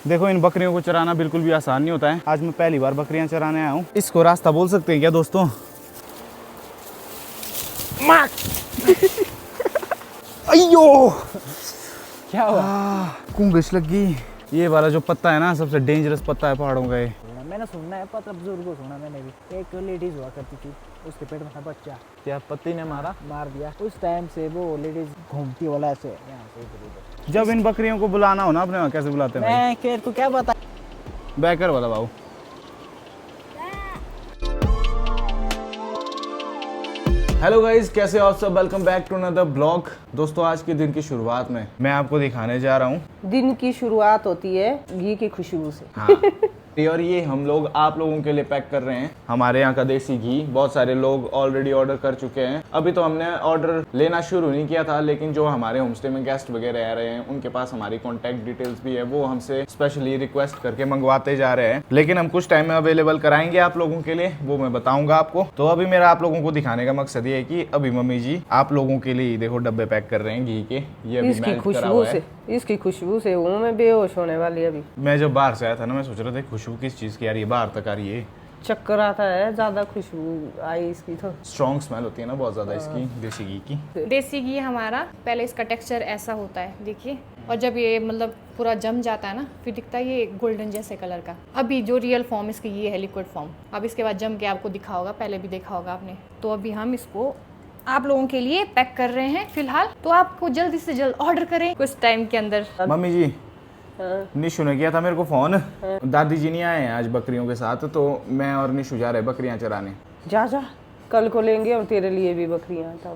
देखो इन बकरियों को चराना बिल्कुल भी आसान नहीं होता है। आज मैं पहली बार बकरियां चराने आया हूँ। इसको रास्ता बोल सकते हैं क्या दोस्तों? अयो क्या हुआ? कुंगस लगी। ये वाला जो पत्ता है ना सबसे डेंजरस पत्ता है पहाड़ों का। ये मैंने सुनना है, पता बुजुर्ग को सुना मैंने भी। एक लेडीज हुआ करती थी, उसके पेट में था बच्चा, क्या पत्ती ने मार दिया। उस टाइम से वो लेडीज घूमती वाला ऐसे यहाँ से इधर उधर। जब इन बकरियों को बुलाना हो ना अपने वहाँ कैसे बुलाते हैं? मैं तेरे को क्या बता। बैकर वाला बाबू। हेलो गाइस, कैसे हो आप सब? Welcome back to another blog. दोस्तों आज के दिन की शुरुआत में मैं आपको दिखाने जा रहा हूँ। दिन की शुरुआत होती है घी की खुशबू से। हाँ और ये हम लोग आप लोगों के लिए पैक कर रहे हैं हमारे यहाँ का देसी घी। बहुत सारे लोग ऑलरेडी ऑर्डर कर चुके हैं। अभी तो हमने ऑर्डर लेना शुरू नहीं किया था, लेकिन जो हमारे होमस्टे में गेस्ट वगैरह आ रहे हैं उनके पास हमारी कॉन्टैक्ट डिटेल्स भी है। वो हमसे स्पेशली रिक्वेस्ट करके मंगवाते जा रहे हैं, लेकिन हम कुछ टाइम में अवेलेबल कराएंगे आप लोगों के लिए, वो मैं बताऊंगा आपको। तो अभी मेरा आप लोगों को दिखाने का मकसद ये है कि अभी मम्मी जी आप लोगों के लिए देखो डब्बे पैक कर रहे हैं घी के। ये अभी इसकी खुशबू से हूँ मैं बेहोश होने वाली। अभी मैं जब बाहर से आया था ना, मैं सोच रहा था खुशबू किस चीज की आ रही है, बाहर तक आ रही है। चक्कर आता है, ज्यादा खुशबू आई इसकी। तो स्ट्रॉन्ग स्मेल होती है ना बहुत ज्यादा इसकी देसी घी की। देसी घी हमारा पहले इसका टेक्सचर ऐसा होता है, देखिए। और जब ये मतलब पूरा जम जाता है ना, फिर दिखता है ये गोल्डन जैसे कलर का। अभी जो रियल फॉर्म इसकी ये है लिक्विड फॉर्म। अब इसके बाद जम के आपको दिखा होगा, पहले भी देखा होगा आपने। तो अभी हम इसको आप लोगों के लिए पैक कर रहे हैं फिलहाल। तो आपको जल्दी से जल्द ऑर्डर करें कुछ टाइम के अंदर। मम्मी जी निशु ने किया था मेरे को फोन। दादी जी नहीं आए हैं आज बकरियों के साथ, तो मैं और निशु जा रहे बकरियां चराने। जा कल को लेंगे हम तेरे लिए भी बकरियां।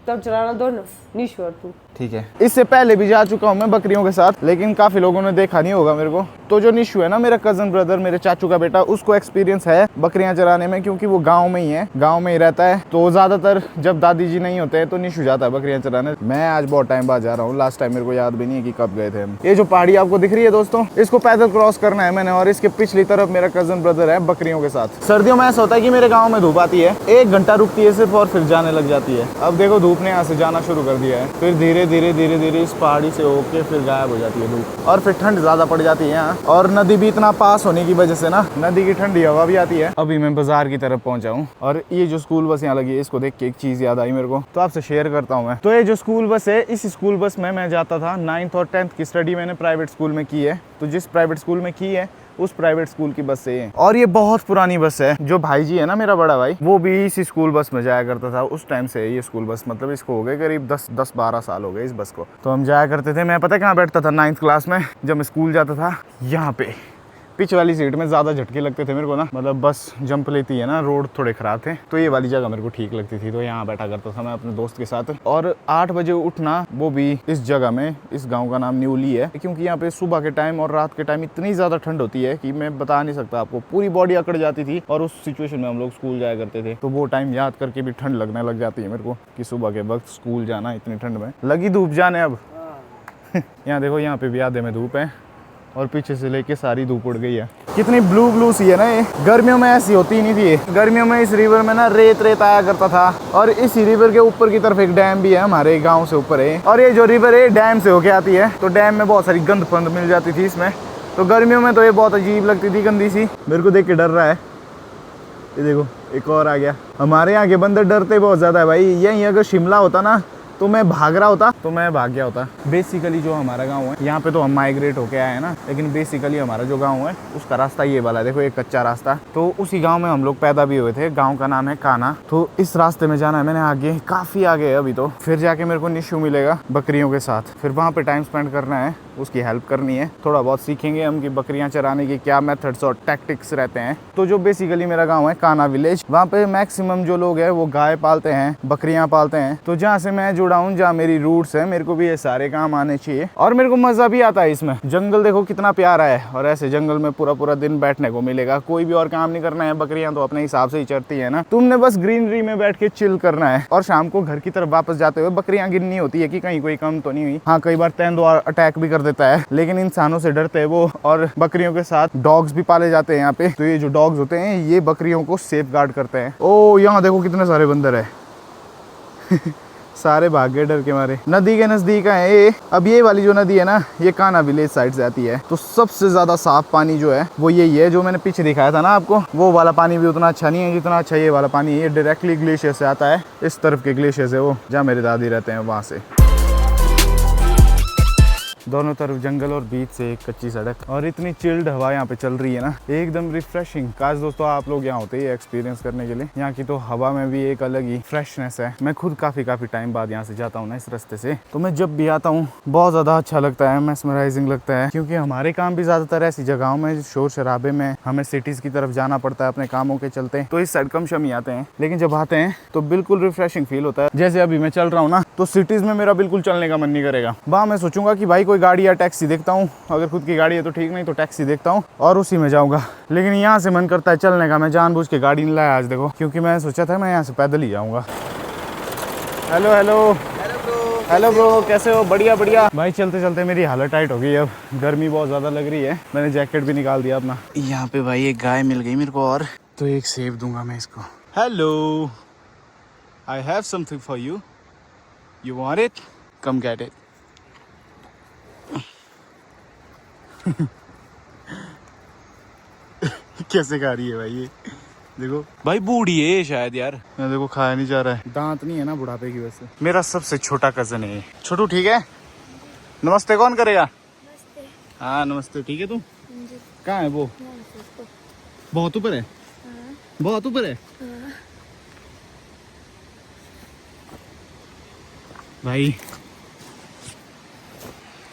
तब चलाना दोनों, निशु और तू। ठीक है। इससे पहले भी जा चुका हूँ मैं बकरियों के साथ, लेकिन काफी लोगों ने देखा नहीं होगा मेरे को। तो जो निशु है ना, मेरा कजन ब्रदर, मेरे चाचू का बेटा, उसको एक्सपीरियंस है बकरियां चराने में, क्योंकि वो गांव में ही है, गांव में ही रहता है। तो ज्यादातर जब दादी जी नहीं होते हैं तो निशु जाता है बकरियां चराने। मैं आज बहुत टाइम बाद जा रहा हूँ, लास्ट टाइम मेरे को याद भी नहीं है कि कब गए थे हम। ये जो पहाड़ी आपको दिख रही है दोस्तों, इसको पैदल क्रॉस करना है मैंने, और इसके पिछली तरफ मेरा कजन ब्रदर है बकरियों के साथ। सर्दियों में ऐसा होता है कि मेरे गाँव में धूप आती है, 1 घंटा रुकती है सिर्फ और फिर जाने लग जाती है। अब देखो धूप ने यहाँ से जाना शुरू कर दिया है, फिर धीरे धीरे धीरे धीरे इस पहाड़ी से होके फिर गायब हो जाती है धूप, और फिर ठंड ज्यादा पड़ जाती है यहाँ। और नदी भी इतना पास होने की वजह से ना, नदी की ठंडी हवा भी आती है। अभी मैं बाजार की तरफ पहुंचा हूँ, और ये जो स्कूल बस यहाँ लगी है, इसको देख के एक चीज याद आई मेरे को, तो आपसे शेयर करता हूँ मैं। तो ये जो स्कूल बस है, इस स्कूल बस में मैं जाता था। 9th और 10th की स्टडी मैंने प्राइवेट स्कूल में की है। तो जिस प्राइवेट स्कूल में की है उस प्राइवेट स्कूल की बस से है। और ये बहुत पुरानी बस है। जो भाई जी है ना, मेरा बड़ा भाई, वो भी इसी स्कूल बस में जाया करता था। उस टाइम से ये स्कूल बस, मतलब इसको हो गए करीब 10-12 साल हो गए इस बस को। तो हम जाया करते थे। मैं पता है कहाँ बैठता था 9th क्लास में, जब मैं स्कूल जाता था, यहाँ पे पीछे वाली सीट में। ज़्यादा झटके लगते थे मेरे को ना, मतलब बस जंप लेती है ना, रोड थोड़े खराब थे, तो ये वाली जगह मेरे को ठीक लगती थी। तो यहाँ बैठा करता था मैं अपने दोस्त के साथ। और 8 बजे उठना, वो भी इस जगह में। इस गांव का नाम न्यूली है, क्योंकि यहाँ पे सुबह के टाइम और रात के टाइम इतनी ज़्यादा ठंड होती है कि मैं बता नहीं सकता आपको। पूरी बॉडी अकड़ जाती थी, और उस सिचुएशन में हम लोग स्कूल जाया करते थे। तो वो टाइम याद करके भी ठंड लगने लग जाती है मेरे को, कि सुबह के वक्त स्कूल जाना इतनी ठंड में। लगी धूप जाने अब। यहाँ देखो, यहाँ पे भी आधे में धूप है, और पीछे से लेके सारी धूप उड़ गई है। कितनी ब्लू ब्लू सी है ना ये। गर्मियों में ऐसी होती ही नहीं थी। गर्मियों में इस रिवर में ना रेत आया करता था। और इस रिवर के ऊपर की तरफ एक डैम भी है, हमारे गांव से ऊपर है। और ये जो रिवर है डैम से होके आती है, तो डैम में बहुत सारी गंद फंद मिल जाती थी इसमें। तो गर्मियों में तो ये बहुत अजीब लगती थी, गंदी सी। मेरे को देख के डर रहा है। ये देखो एक और आ गया। हमारे यहाँ के बंदर डरते बहुत ज्यादा है भाई। यही अगर शिमला होता ना, तो मैं भाग रहा होता, तो मैं भाग गया होता। बेसिकली जो हमारा गांव है, यहाँ पे तो हम माइग्रेट होके आए हैं ना, लेकिन बेसिकली हमारा जो गांव है उसका रास्ता ये वाला है। देखो एक कच्चा रास्ता। तो उसी गांव में हम लोग पैदा भी हुए थे। गांव का नाम है काना। तो इस रास्ते में जाना है मैंने आगे, काफी आगे है अभी तो। फिर जाके मेरे को निशु मिलेगा बकरियों के साथ, फिर वहाँ पे टाइम स्पेंड करना है, उसकी हेल्प करनी है। थोड़ा बहुत सीखेंगे हम कि बकरियां चराने के क्या मेथड्स और टैक्टिक्स रहते हैं। तो जो बेसिकली मेरा गांव है काना विलेज, वहाँ पे मैक्सिमम जो लोग हैं वो गाय पालते हैं, बकरियां पालते हैं। तो जहाँ से मैं जुड़ा हूँ, जहाँ मेरी रूट्स है, मेरे को भी ये सारे काम आने चाहिए। और मेरे को मजा भी आता है इसमें। जंगल देखो कितना प्यारा है, और ऐसे जंगल में पूरा दिन बैठने को मिलेगा। कोई भी और काम नहीं करना है, बकरियां तो अपने हिसाब से ही चरती है ना। तुमने बस ग्रीनरी में बैठ के चिल करना है, और शाम को घर की तरफ वापस जाते हुए बकरियां गिननी होती है कि कहीं कोई कम तो नहीं हुई। हाँ, कई बार तेंदुआ अटैक भी कर देता है, लेकिन इंसानों से डरते हैं वो। और बकरियों के साथ डॉग्स भी पाले जाते हैं यहाँ पे। तो ये जो डॉग्स होते हैं, ये बकरियों को सेफ गार्ड करते हैं। ओ यहाँ देखो कितने सारे बंदर है। सारे भाग गए डर के मारे। नदी के नजदीक है ये। अब ये वाली जो नदी है ना, ये कान्हा विलेज साइड से आती है। तो सबसे ज्यादा साफ पानी जो है वो यही है, जो मैंने पीछे दिखाया था ना आपको। वो वाला पानी भी उतना अच्छा नहीं है जितना अच्छा ये वाला पानी है। ये डायरेक्टली ग्लेशियर से आता है, इस तरफ के ग्लेशियर से, वो जहाँ मेरे दादी रहते हैं वहाँ से। दोनों तरफ जंगल और बीच से एक कच्ची सड़क, और इतनी चिल्ड हवा यहाँ पे चल रही है ना, एकदम रिफ्रेशिंग। काश दोस्तों आप लोग यहाँ होते ये एक्सपीरियंस करने के लिए। यहाँ की तो हवा में भी एक अलग ही फ्रेशनेस है। मैं खुद काफी टाइम बाद यहाँ से जाता हूँ ना इस रास्ते से, तो मैं जब भी आता हूँ बहुत ज्यादा अच्छा लगता है, मेस्मराइजिंग लगता है। क्योंकि हमारे काम भी ज्यादातर ऐसी जगहों में, शोर शराबे में, हमें सिटीज की तरफ जाना पड़ता है अपने कामों के चलते, तो इस साइड कम शम ही आते हैं। लेकिन जब आते हैं तो बिल्कुल रिफ्रेशिंग फील होता है। जैसे अभी मैं चल रहा हूँ ना, तो सिटीज में मेरा बिल्कुल चलने का मन नहीं करेगा। वहाँ मैं सोचूंगा कि भाई कोई गाड़ी या टैक्सी देखता हूँ, अगर खुद की गाड़ी है तो ठीक, नहीं तो टैक्सी देखता हूँ और उसी में जाऊंगा। लेकिन यहाँ से मन करता है चलने का। मैं जानबूझ के गाड़ी नहीं लाया आज देखो, क्योंकि मैं सोचा था मैं यहाँ से पैदल ही जाऊंगा। हेलो हेलो हेलो ब्रो, कैसे हो? बढ़िया बढ़िया भाई। चलते चलते मेरी हालत टाइट हो गई, अब गर्मी बहुत ज़्यादा लग रही है। मैंने जैकेट भी निकाल दिया अपना। यहाँ पे भाई एक गाय मिल गई मेरे को, और तो एक सेब दूंगा मैं इसको। Hello, I have something for you, you want it, come get it. कैसे खा रही है भाई ये, देखो भाई बूढ़ी है ये शायद यार। मैं देखो खाया नहीं जा रहा है, दांत नहीं है ना बुढ़ापे की वजह से। मेरा सबसे छोटा कजन है। छोटू ठीक है? नमस्ते कौन करेगा? हाँ नमस्ते। ठीक है तू कहाँ है? वो बहुत ऊपर है, बहुत ऊपर है भाई।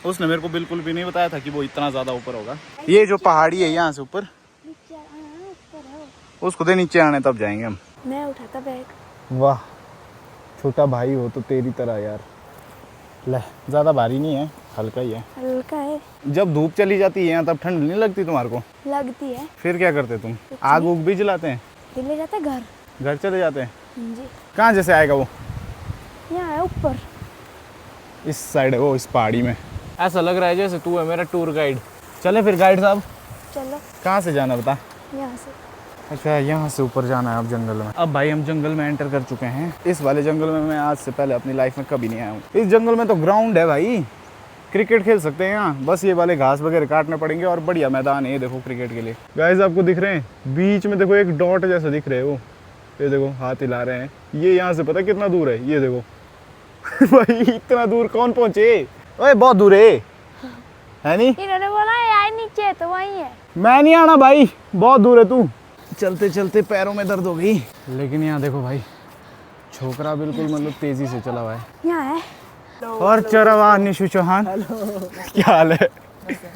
उसने मेरे को बिल्कुल भी नहीं बताया था कि वो इतना ज्यादा ऊपर होगा। ये जो पहाड़ी है यहाँ से ऊपर, उसको दे नीचे आने तब जाएंगे हम। मैं उठाता बैग। वाह, छोटा भाई हो तो तेरी तरह यार। ले, ज्यादा भारी नहीं है, हल्का ही है। हल्का है। जब धूप चली जाती है यहाँ तब ठंड नहीं लगती तुम्हारे को? लगती है। फिर क्या करते तुम? आग उग भी जलाते हैं? फिर ले जाता घर। घर चले जाते हैं? जी। कहाँ जैसे आएगा वो? यहाँ है ऊपर, इस साइड है वो, इस पहाड़ी में। ऐसा लग रहा है जैसे तू है मेरा टूर गाइड। चले फिर गाइड साहब। चलो। कहाँ से जाना बता? यहाँ से। अच्छा, यहाँ से ऊपर जाना है अब जंगल में। अब भाई हम जंगल में एंटर कर चुके हैं। इस वाले जंगल में मैं आज से पहले अपनी लाइफ में कभी नहीं आया हूँ। इस जंगल में तो ग्राउंड है भाई, क्रिकेट खेल सकते हैं यहाँ। बस ये वाले घास वगैरह काटने पड़ेंगे और बढ़िया मैदान है ये देखो क्रिकेट के लिए। गाइस आपको दिख रहे हैं बीच में देखो एक डॉट जैसा दिख रहे है वो, ये देखो हाथ हिला रहे हैं। ये यहाँ से पता कितना दूर है, ये देखो। भाई इतना दूर कौन पहुंचे? ओए बहुत दूर है नहीं? इन्होंने बोला यार नीचे है तो वहीं है। मैं नहीं आना भाई, बहुत दूर है तू। चलते चलते पैरों में दर्द हो गई। लेकिन यहाँ देखो भाई, छोकरा बिल्कुल मतलब तेजी से चला हुआ है। यहाँ है। और चरवा निशु चौहान, क्या हाल है?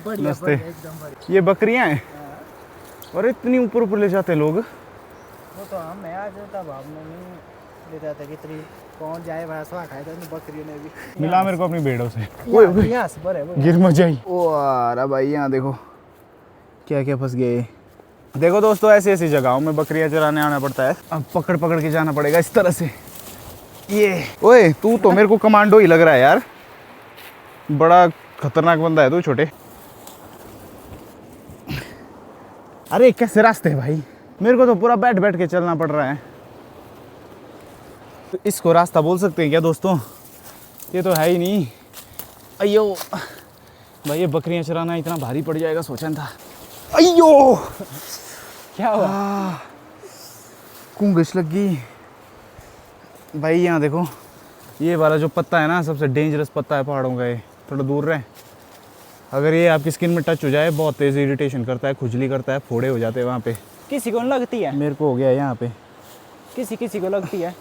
नमस्ते। ये बकरियां हैं और इतनी ऊपर ऊपर ले जाते हैं लोग। वो तो हम मैं आज तब हमने नहीं ले जाता कि इतनी कौन जाए भाई, सवा खाए तो बकरियों ने भी। मिला मेरे को अपनी भेड़ों से। यहाँ से पर है वो। गिर मत जाई। ओ अरे भाई यहाँ देखो क्या क्या फंस गए। देखो दोस्तों, ऐसी ऐसी जगहों में बकरियां चराने आना पड़ता है। अब पकड़ पकड़ के जाना पड़ेगा इस तरह से। ये ओए तू तो मेरे को कमांडो ही लग रहा है यार, बड़ा खतरनाक बंदा है तू छोटे। अरे कैसे रास्ते है भाई, मेरे को तो पूरा बैठ बैठ के चलना पड़ रहा है। तो इसको रास्ता बोल सकते हैं क्या दोस्तों? ये तो है ही नहीं। अयो भाई, ये बकरियां चराना इतना भारी पड़ जाएगा सोचा था। अयो क्या हुआ? कुंगस लग गई भाई। यहाँ देखो ये वाला जो पत्ता है ना, सबसे डेंजरस पत्ता है पहाड़ों का। ये थोड़ा दूर रहे, अगर ये आपकी स्किन में टच हो जाए बहुत तेज इरिटेशन करता है, खुजली करता है, फोड़े हो जाते हैं वहाँ पे। किसी को लगती है? मेरे को हो गया है यहाँ पे। किसी को लगती है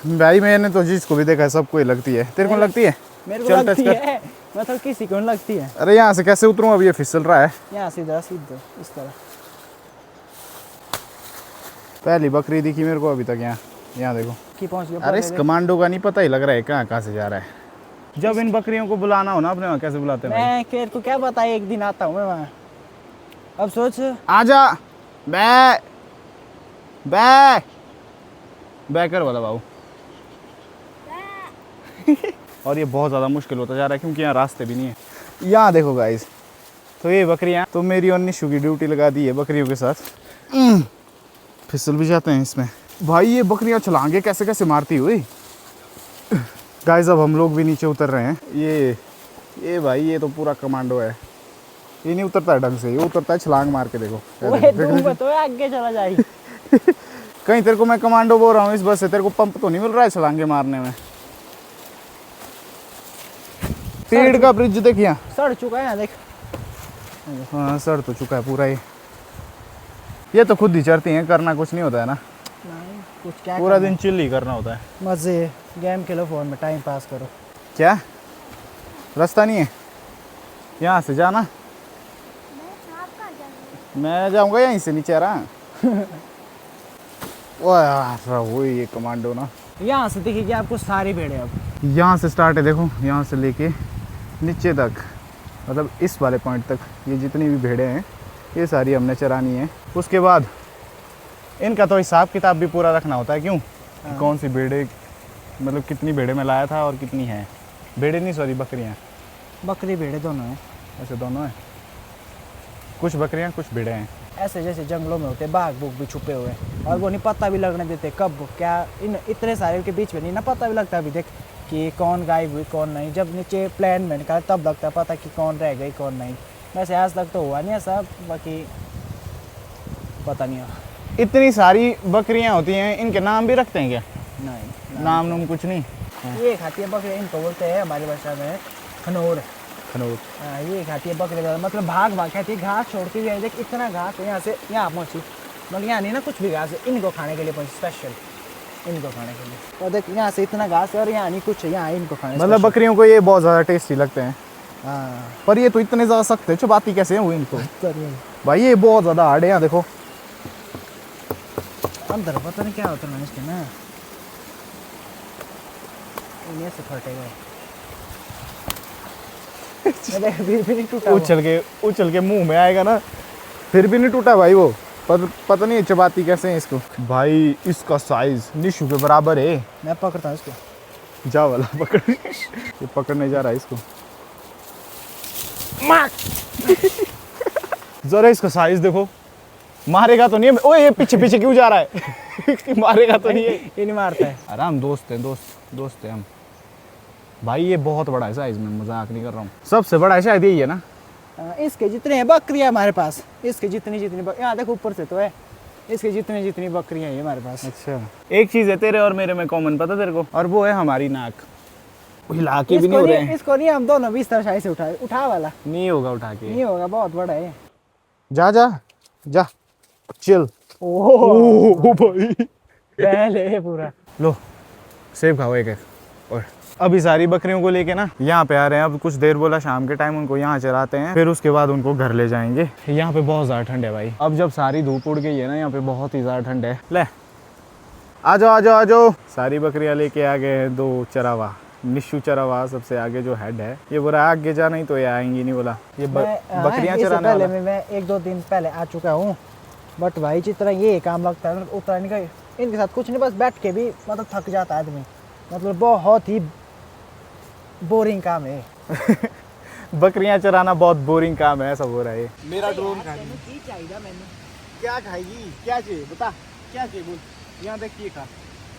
भाई मैंने तो जिसको भी देखा है सबको ही लगती है। तेरे को लगती है? मेरे को चल लगती टच कर। है, मतलब किसी को लगती है। अरे यहाँ से कैसे उतरूँ? अब ये फिसल रहा है। यहाँ सीधा सीधा इस तरह। पहली बकरी दिखी मेरे को अभी तक यहाँ। यहाँ देखो कि पहुँच गया। अरे इस कमांडो का नहीं पता ही लग रहा है कहाँ से जा रहा है। जब इन बकरियों को बुलाना हो ना अपने वहाँ, कैसे बुलाते हैं भाई? मैं तेरे को क्या बताया, एक दिन आता हूँ मैं वहाँ। अब सोच, आजा बैकर वाला बाबू। और ये बहुत ज़्यादा मुश्किल होता जा रहा है क्योंकि यहाँ रास्ते भी नहीं है। यहाँ देखो गाइस, तो ये बकरियाँ तो मेरी और निशु की ड्यूटी लगा दी है बकरियों के साथ। फिसल भी जाते हैं इसमें भाई। ये बकरियाँ छलांगे कैसे कैसे मारती हुई। गाइस अब हम लोग भी नीचे उतर रहे हैं। ये भाई ये तो पूरा कमांडो है, ये नहीं उतरता है ढंग से, ये उतरता है छलांग मार के। देखो ओए तुम तो आगे चला जाए। कहीं तेरे को मैं कमांडो बोल रहा हूँ इस बस से, तेरे को पंप तो नहीं मिल रहा है छलांगे मारने में। पेड़ का ब्रिज देखिए, सड़ चुका है यहाँ देख। हाँ सड़ तो चुका है पूरा ही। ये तो खुद ही चढ़ती हैं, करना कुछ नहीं होता है ना, नहीं कुछ क्या पूरा करना? दिन चिल ही करना होता है। मजे, गेम खेलो फोन में, टाइम पास करो। क्या रास्ता नहीं है यहाँ से जाना? मैं जाऊंगा यहीं से नीचे आ रहा। ओह यार वही ये कमांडो ना। यहाँ से देखिए आपको सारी भेड़े अब। यहाँ से स्टार्ट है, देखो यहाँ से लेके नीचे तक, मतलब इस वाले पॉइंट तक ये जितनी भी भेड़े हैं ये सारी हमने चरानी है। उसके बाद इनका तो हिसाब किताब भी पूरा रखना होता है। क्यों कि कौन सी भेड़े, मतलब कितनी भेड़े में लाया था और कितनी है। भेड़े नहीं सॉरी बकरियाँ, बकरी भेड़े दोनों हैं। ऐसे दोनों हैं, कुछ बकरियाँ कुछ भेड़े हैं। ऐसे जैसे जंगलों में होते बाघ बूघ भी छुपे हुए हैं और वो नहीं पता भी लगने देते कब क्या। इन इतने सारे के बीच में नहीं ना पता भी लगता अभी देख कि कौन गायब हुई कौन नहीं। जब नीचे प्लान में निकाले तब लगता पता कि कौन रह गई कौन नहीं। वैसे आज तक तो हुआ नहीं ऐसा, बाकी पता नहीं हुआ। इतनी सारी बकरियाँ होती हैं, इनके नाम भी रखते हैं क्या? नहीं नाम कुछ नहीं। ये खाती है बकरी, इनको बोलते हैं हमारी भाषा में खनौर। खनौर। हाँ ये खाती है बकरी, मतलब भाग खाती है, घास छोड़ के भी है। देख इतना घास यहाँ से यहाँ पहुँची, मतलब यहाँ नहीं ना कुछ भी घास है, इनको खाने के लिए पहुँची स्पेशल, इनको खाने के लिए। और देख यहाँ से इतना घास है और यहाँ नहीं कुछ है, यहाँ इनको खाने मतलब बकरियों को ये बहुत ज़्यादा टेस्टी लगते हैं। हाँ पर ये तो इतने ज़्यादा सख्त है, चबाती कैसे हैं वो इनको? भाई ये बहुत ज़्यादा हार्ड है। यहाँ देखो अंदर पता नहीं क्या होता है इसके ना, इन्हें से फटेगा। देख फिर भी नहीं टूटा वो। उछल के मुंह में आएगा ना, फिर भी नहीं टूटा भाई वो। पर पता नहीं चबाती कैसे हैं इसको। भाई इसका साइज निशु के बराबर है। मैं पकड़ता हूँ इसको। जा वाला पकड़, ये पकड़ने जा रहा है इसको। जरा इसका साइज देखो, मारेगा तो नहीं है? ओए ये पीछे पीछे क्यों जा रहा है? मारेगा तो नहीं है? ये नहीं मारता है। अरे हम दोस्त हैं, दोस्त हैं हम। भाई ये बहुत बड़ा है साइज में, मजाक नहीं कर रहा हूँ। सबसे बड़ा है शायद यही है ना। इसके जितने हैं बकरियां हमारे पास, इसके जितनी यहाँ देखो ऊपर से तो है, इसके जितनी बकरियां हैं हमारे पास। अच्छा एक चीज है तेरे और मेरे में कॉमन, पता तेरे को? और वो है हमारी नाक। हिला के भी नहीं हो रहे हैं। इसको नहीं हम दोनों 20 तरह से उठा वाला नहीं होगा उठा के, नहीं होगा, बहुत बड़ा है। जा जा जा चिल। ओह भाई पहले है पूरा। लो सेब खाओ एक एक। और अभी सारी बकरियों को लेके ना यहाँ पे आ रहे हैं। अब कुछ देर बोला शाम के टाइम उनको यहाँ चराते हैं, फिर उसके बाद उनको घर ले जाएंगे। यहाँ पे बहुत ज़्यादा ठंड है भाई। अब जब सारी धूप उड़ गई है ना, यहाँ पे बहुत ही ज़्यादा ठंड है। ले आ जाओ आ जाओ आ जाओ। सारी बकरियाँ लेके आ गए हैं, 2 चरावा। निशु चरावा सबसे आगे जो हेड है, ये बोला आगे जा, नहीं तो ये आएंगी नहीं। बोला ये बकरियाँ चराने पहले वाला। मैं 1-2 दिन पहले आ चुका हूँ, बट भाई जिस तरह ये काम लगता है उतराने का, इनके साथ कुछ नहीं, बस बैठ के भी मतलब थक जाता है आदमी। मतलब बहुत ही बोरिंग काम है। बकरियाँ चराना बहुत बोरिंग काम है, ऐसा हो रहा है। मेरा ड्रोन खाएगी क्या खाएगी, क्या चाहिए बता, क्या चाहिए बोल। यहाँ देख ये खा,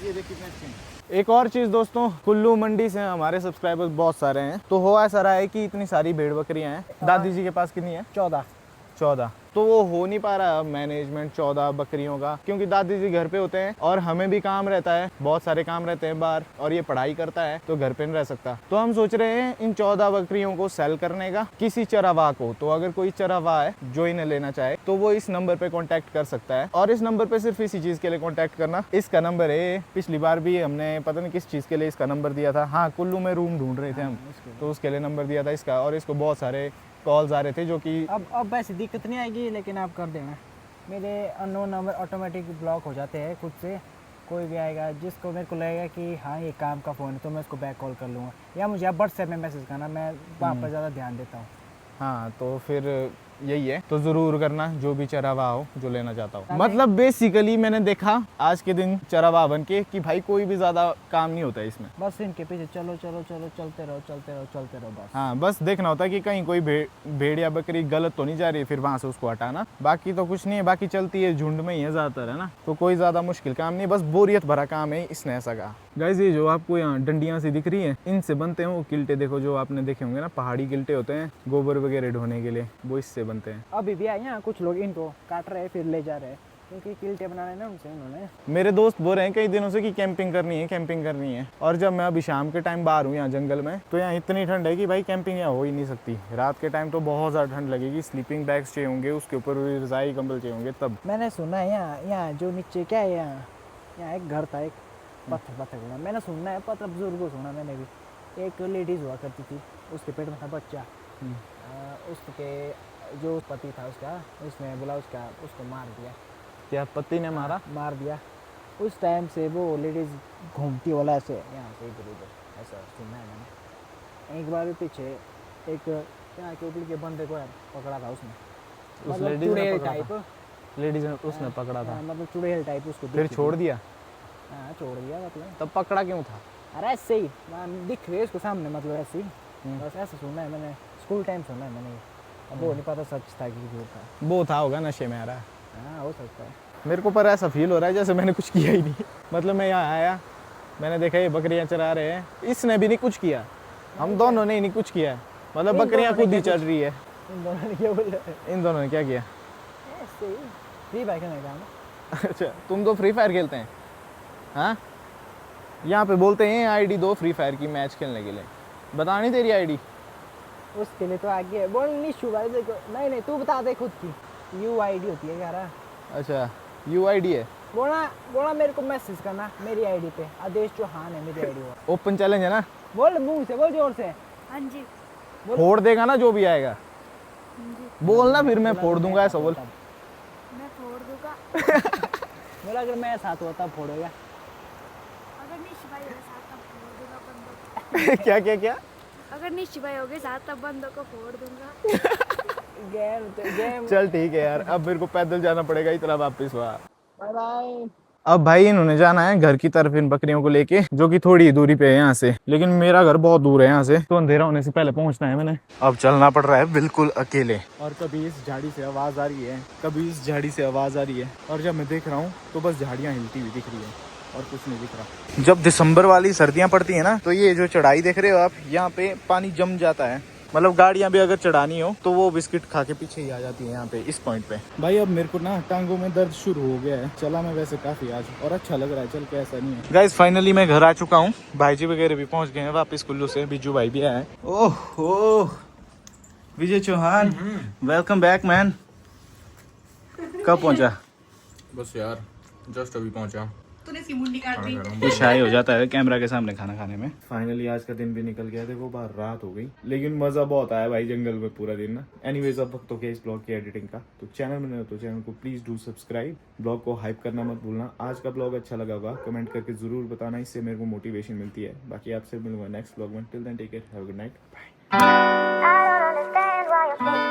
ये देख कितने अच्छे हैं। एक और चीज़ दोस्तों, कुल्लू मंडी से हमारे सब्सक्राइबर्स बहुत सारे हैं, तो हो ऐसा रहा है कि इतनी सारी भेड़ बकरियां हैं। दादी जी के पास कितनी है? 14। तो वो हो नहीं पा रहा मैनेजमेंट 14 बकरियों का, क्योंकि दादी जी घर पे होते हैं और हमें भी काम रहता है, बहुत सारे काम रहते हैं बाहर, और ये पढ़ाई करता है तो घर पे नहीं रह सकता। तो हम सोच रहे हैं इन 14 बकरियों को सेल करने का किसी चरावा को। तो अगर कोई चरावा है जो इन्हें लेना चाहे तो वो इस नंबर पे कांटेक्ट कर सकता है, और इस नंबर पे सिर्फ इसी चीज़ के लिए कांटेक्ट करना। इसका नंबर है, पिछली बार भी हमने पता नहीं किस चीज़ के लिए इसका नंबर दिया था। हाँ कुल्लू में रूम ढूंढ रहे थे हम, तो उसके लिए नंबर दिया था इसका, और इसको बहुत सारे कॉल्स आ रहे थे जो कि अब वैसे दिक्कत नहीं आएगी, लेकिन आप कर देना। मेरे अननोन नंबर ऑटोमेटिक ब्लॉक हो जाते हैं खुद से। कोई भी आएगा जिसको मेरे को लगेगा कि हाँ ये काम का फ़ोन है, तो मैं उसको बैक कॉल कर लूँगा, या मुझे आप व्हाट्सएप में मैसेज करना, मैं वहाँ पर ज़्यादा ध्यान देता हूँ। हाँ तो फिर यही है, तो जरूर करना जो भी चरावा हो जो लेना चाहता हूँ। मतलब बेसिकली मैंने देखा आज के दिन चरावा बन के कि भाई कोई भी ज्यादा काम नहीं होता है इसमें, बस इनके पीछे चलो चलो चलो, चलते रहो चलते रहो चलते रहो बस। हाँ बस देखना होता है कि कहीं कोई भेड़ या बकरी गलत तो नहीं जा रही है, फिर वहां से उसको हटाना, बाकी तो कुछ नहीं है। बाकी चलती है झुंड में ही है ज्यादातर, है ना, तो कोई ज्यादा मुश्किल काम नहीं है, बस बोरियत भरा काम है। इसने ऐसा कहा। गाइस ये जो आपको यहाँ डंडियां सी दिख रही है, इनसे बनते हैं वो किल्टे। देखो जो आपने देखे होंगे ना, पहाड़ी किल्टे होते हैं गोबर वगैरह ढोने के लिए, वो इससे बनते हैं। अभी भी है यहाँ कुछ लोग इनको काट रहे हैं फिर ले जा रहे हैं, क्योंकि किल्टे बनाने ना उनसे उन्होंने। मेरे दोस्त बोल रहे हैं कई दिनों से कि कैंपिंग करनी है, कैंपिंग करनी है। और जब मैं अभी शाम के टाइम बाहर हूँ यहाँ जंगल में, तो यहाँ इतनी ठंड है कि भाई कैंपिंग यहाँ हो ही नहीं सकती। रात के टाइम तो बहुत ज़्यादा ठंड लगेगी, स्लीपिंग बैग्स चाहिए होंगे, उसके ऊपर रज़ाई कंबल चाहिए होंगे तब। मैंने सुना है यहाँ जो नीचे क्या है, यहाँ एक घर था, एक पत्थर बना। मैंने सुना है, पता बुजुर्ग को सुना मैंने भी, एक लेडीज़ हुआ करती थी, उसके पेट में था बच्चा, उसके जो पति था उसका, उसने बोला उसको मार दिया। क्या पति ने मार दिया। उस टाइम से वो लेडीज़ घूमती वाला ऐसे यहाँ से इधर उधर, ऐसा सुना है मैंने। एक बार भी पीछे एक यहाँ के ऊपर के बंदे को पकड़ा था उसने, उस मतलब लेडीज ने चुड़ैल पकड़ा टाइप, लेडीज ने उसने पकड़ा था, मतलब चुड़ैल टाइप उसको फिर दिखी छोड़ थी। दिया। हाँ छोड़ दिया, मतलब तब पकड़ा क्यों था? अरे ऐसे ही दिख रही है उसको सामने, मतलब ऐसे ही, बस ऐसा सुना है मैंने, स्कूल टाइम सुना है मैंने। अब वो नहीं पता सच था कि झूठ था। वो था होगा नशे में आ रहा है। हाँ हो सकता है। मेरे को पर ऐसा फील हो रहा है जैसे मैंने कुछ किया ही नहीं। मतलब मैं यहाँ आया, मैंने देखा ये बकरियाँ चरा रहे हैं, इसने भी नहीं कुछ किया, हम दोनों ने नहीं कुछ किया है। मतलब बकरियाँ खुद ही चल रही है। इन दोनों ने क्या बोला? इन दोनों ने क्या किया? ऐसे ही फ्री फायर खेलने का ना। अच्छा तुम तो फ्री फायर खेलते हैं? हाँ यहाँ पे बोलते हैं आईडी दो फ्री फायर की मैच खेलने के लिए, बता नहीं तेरी आईडी? उसके लिए तो आगे है, बोल निशु भाई देखो, नहीं तू बता दे खुद की, UID होती है यार। अच्छा UID है? बोला मेरे को मैसेज करना मेरी आईडी पे, आदेश चौहान है मेरी आईडी। ओपन चैलेंज है ना? बोल मुंह से, बोल जोर से। हाँ जी। फोड़ देगा ना जो भी आएगा, बोलना फिर मैं फोड़ दूंगा, ऐसा बोल। मैं फोड़ दूंगा। बोला अगर मैं साथ हुआ तब फोड़ेगा। अगर निश भाई होगे साथ तब फोड़ दूंगा बंदों को। क्या क्या क्या? अगर निश भाई होगे साथ तब बंदों को फोड़ दूंगा। गेम चल ठीक है यार, अब मेरे को पैदल जाना पड़ेगा इतना वापस वहाँ। Bye bye. अब भाई इन्होंने जाना है घर की तरफ इन बकरियों को लेके, जो कि थोड़ी दूरी पे है यहाँ से, लेकिन मेरा घर बहुत दूर है यहाँ से, तो अंधेरा होने से पहले पहुंचना है मैंने। अब चलना पड़ रहा है बिल्कुल अकेले, और कभी इस झाड़ी से आवाज आ रही है, कभी इस झाड़ी से आवाज आ रही है, और जब मैं देख रहा हूँ तो बस झाड़ियाँ हिलती हुई दिख रही है और कुछ नहीं दिख रहा। जब दिसंबर वाली सर्दियाँ पड़ती है ना, तो ये जो चढ़ाई देख रहे हो आप, यहाँ पे पानी जम जाता है, मतलब गाड़ियां भी अगर चढ़ानी हो तो वो बिस्किट खा के पीछे ही आ जाती है यहाँ पे इस पॉइंट पे। भाई अब मेरे को ना टांगों में दर्द शुरू हो गया है, चला मैं वैसे काफी आज और अच्छा लग रहा है चल के, ऐसा नहीं है। गाइस फाइनली मैं घर आ चुका हूँ, भाईजी वगैरह भी पहुंच गए हैं वापस कुल्लू से, बिज्जू भाई भी आए। ओह विजय चौहान, वेलकम बैक मैन। कब पहुंचा? बस यार जस्ट अभी पहुंचा। तूने इसकी मुंडी काट दी। तो शाही हो जाता है कैमरा के सामने खाना खाने में। फाइनली आज का दिन भी निकल गया, देखो बाहर रात हो गई, लेकिन मजा बहुत आया भाई जंगल में पूरा दिन ना। एनीवेज अब वक्त हो गया इस ब्लॉग की एडिटिंग का, तो चैनल में नहीं हो तो चैनल को प्लीज डू सब्सक्राइब, ब्लॉग को हाइप करना मत भूलना। आज का ब्लॉग अच्छा लगा होगा कमेंट करके जरूर बताना, इससे मेरे को मोटिवेशन मिलती है। बाकी आपसे मिलूंगा नेक्स्ट ब्लॉग में, till then take care, have a good night, bye. I don't understand why you're so